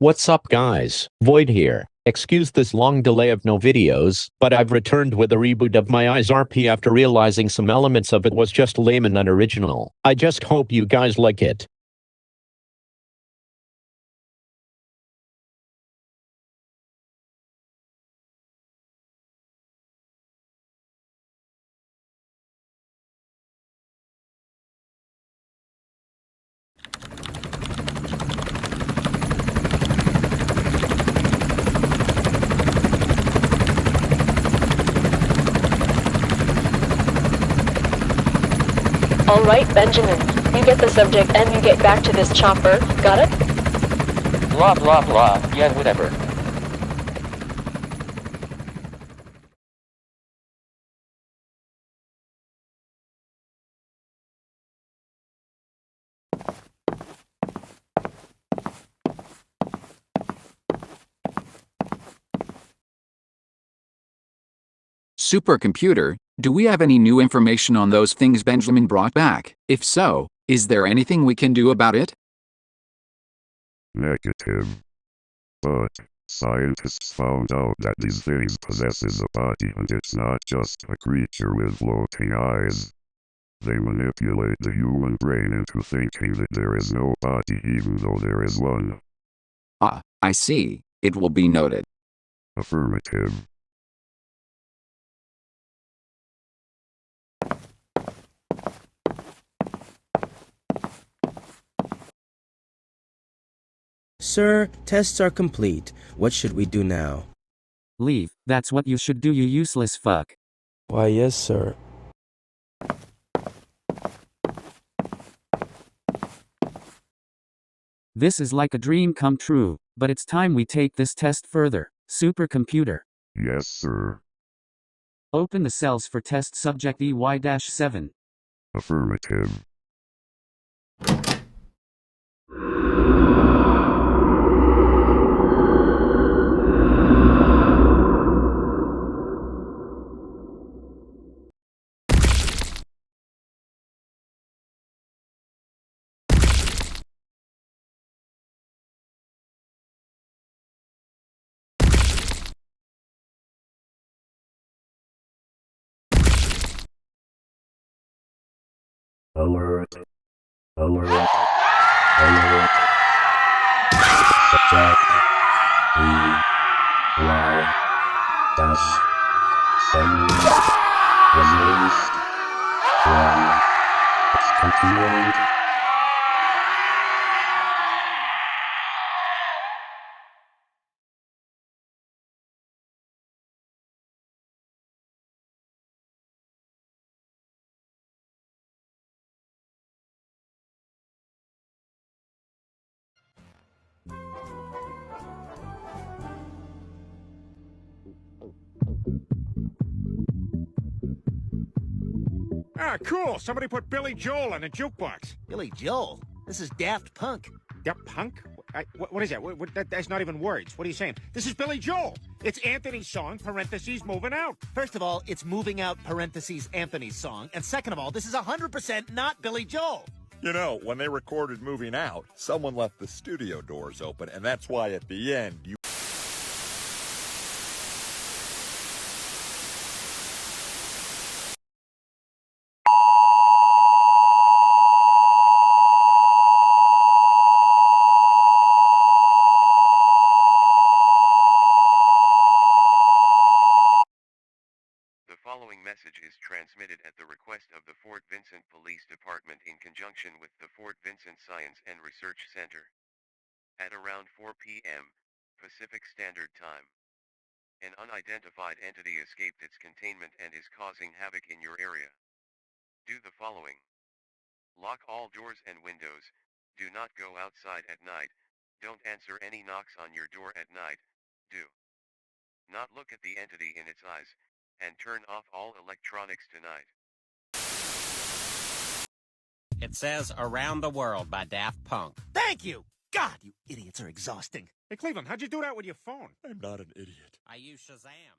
What's up guys, Void here. Excuse this long delay of no videos, but I've returned with a reboot of my EAS RP after realizing some elements of it was just lame and unoriginal. I just hope you guys like it. Alright, Benjamin. You get the subject and you get back to this chopper, got it? Blah blah blah, yeah whatever. Supercomputer, do we have any new information on those things Benjamin brought back? If so, is there anything we can do about it? Negative. But scientists found out that these things possesses a body, and it's not just a creature with floating eyes. They manipulate the human brain into thinking that there is no body even though there is one. Ah, I see. It will be noted. Affirmative. Sir, tests are complete. What should we do now? Leave, that's what you should do, you useless fuck. Why, yes, sir. This is like a dream come true, but it's time we take this test further. Supercomputer. Yes, sir. Open the cells for test subject EY-7. Affirmative. Alert. Alert. Alert. Subject EY-7 released from its containment. Ah, cool. Somebody put Billy Joel in a jukebox. Billy Joel? This is Daft Punk. Daft Punk? What is that? That's not even words. What are you saying? This is Billy Joel. It's Anthony's song, parentheses, moving out. First of all, it's Moving Out, parentheses, Anthony's song. And second of all, this is 100% not Billy Joel. You know, when they recorded Moving Out, someone left the studio doors open, and that's why at the end you... The following message is transmitted at the request of the Fort Vincent Police Department in conjunction with the Fort Vincent Science and Research Center. At around 4 p.m. Pacific Standard Time, an unidentified entity escaped its containment and is causing havoc in your area. Do the following. Lock all doors and windows, do not go outside at night, don't answer any knocks on your door at night, do not look at the entity in its eyes, and turn off all electronics tonight. It says Around the World by Daft Punk. Thank you! God, you idiots are exhausting. Hey, Cleveland, how'd you do that with your phone? I'm not an idiot. I use Shazam.